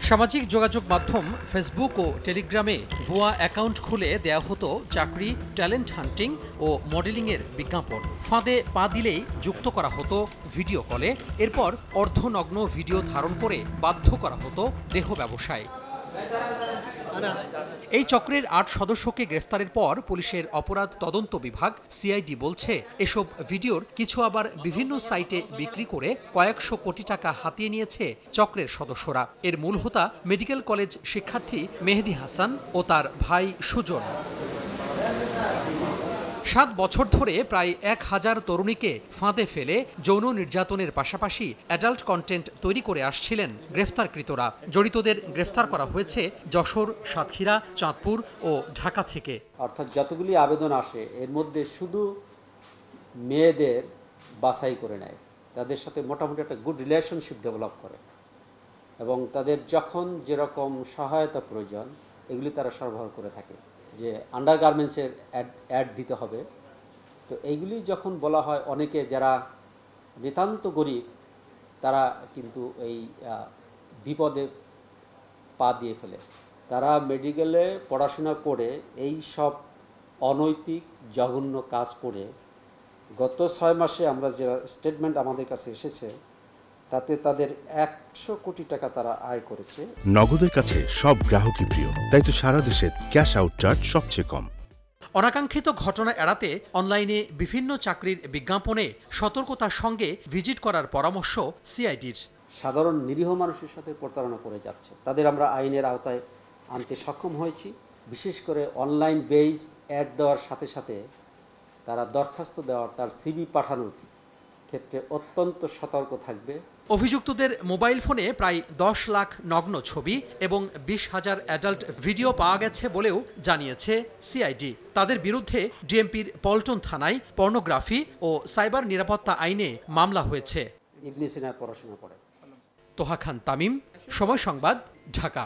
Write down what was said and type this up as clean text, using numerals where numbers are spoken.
সামাজিক যোগাযোগ মাধ্যম ফেসবুক ও টেলিগ্রামে ভুয়া অ্যাকাউন্ট খুলে দেয়া হতো চাকরি, ট্যালেন্ট হান্টিং ও মডেলিংয়ের বিজ্ঞাপন। ফাঁদে পা দিলেই যুক্ত করা হতো ভিডিও কলে, এরপর অর্ধনগ্ন ভিডিও ধারণ করে বাধ্য করা হতো দেহ ব্যবসায়। এই চক্রের ৮ সদস্যকে গ্রেফতারের পর পুলিশের অপরাধ তদন্ত বিভাগ সিআইডি বলছে, এসব ভিডিওর কিছু আবার বিভিন্ন সাইটে বিক্রি করে কয়েকশো কোটি টাকা হাতিয়ে নিয়েছে চক্রের সদস্যরা। এর মূল হোতা মেডিকেল কলেজ শিক্ষার্থী মেহেদী হাসান ও তার ভাই সুজন। ৭ বছর ধরে প্রায় ১,০০০ তরুণীকে ফাঁদে ফেলে যৌন নির্যাতনের পাশাপাশি অ্যাডাল্ট কন্টেন্ট তৈরি করে আসছিলেন গ্রেফতারকৃতরা। জড়িতদের গ্রেফতার করা হয়েছে যশোর, সাতক্ষীরা, চাঁদপুর ও ঢাকা থেকে। অর্থাৎ যতগুলি আবেদন আসে এর মধ্যে শুধু মেয়েদের বাছাই করে নেয়, তাদের সাথে মোটামুটি একটা গুড রিলেশনশিপ ডেভেলপ করে এবং তাদের যখন যেরকম সহায়তা প্রয়োজন এগুলি তারা সরবরাহ করে থাকে। যে আন্ডার গার্মেন্টসের অ্যাড দিতে হবে, তো এইগুলি যখন বলা হয় অনেকে যারা নিতান্ত গরিব তারা কিন্তু এই বিপদে পা দিয়ে ফেলে। তারা মেডিকেলে পড়াশোনা করে এই সব অনৈতিক জঘন্য কাজ করে গত ৬ মাসে আমরা যে স্টেটমেন্ট আমাদের কাছে এসেছে তাতে তাদের ১০০ কোটি টাকা তারা আয় করেছে। নগদের কাছে সব গ্রাহকই প্রিয়, তাই তো সারা দেশে ক্যাশ আউট চার্জ সবচেয়ে কম। অনাকাঙ্ক্ষিত ঘটনা এড়াতে অনলাইনে বিভিন্ন চাকরির বিজ্ঞাপনে সতর্কতার সঙ্গে ভিজিট করার পরামর্শ সিআইডির। সাধারণ নিরীহ মানুষের সাথে প্রতারণা করে যাচ্ছে, তাদের আমরা আইনের আওতায় আনতে সক্ষম হয়েছি। বিশেষ করে অনলাইন বেস অ্যাড দেওয়ার সাথে সাথে তারা দরখাস্ত দেওয়ার, তার সিভি পাঠানোর ক্ষেত্রে অত্যন্ত সতর্ক থাকবে। অভিযুক্তদের মোবাইল ফোনে প্রায় ১০ লাখ নগ্ন ছবি এবং ২০,০০০ অ্যাডাল্ট ভিডিও পাওয়া গেছে বলেও জানিয়েছে সিআইডি। তাদের বিরুদ্ধে ডিএমপির পল্টন থানায় পর্নোগ্রাফি ও সাইবার নিরাপত্তা আইনে মামলা হয়েছে। ইবনে সিনায় পড়াশোনা করে। তোহা খান তামিম, সময় সংবাদ, ঢাকা।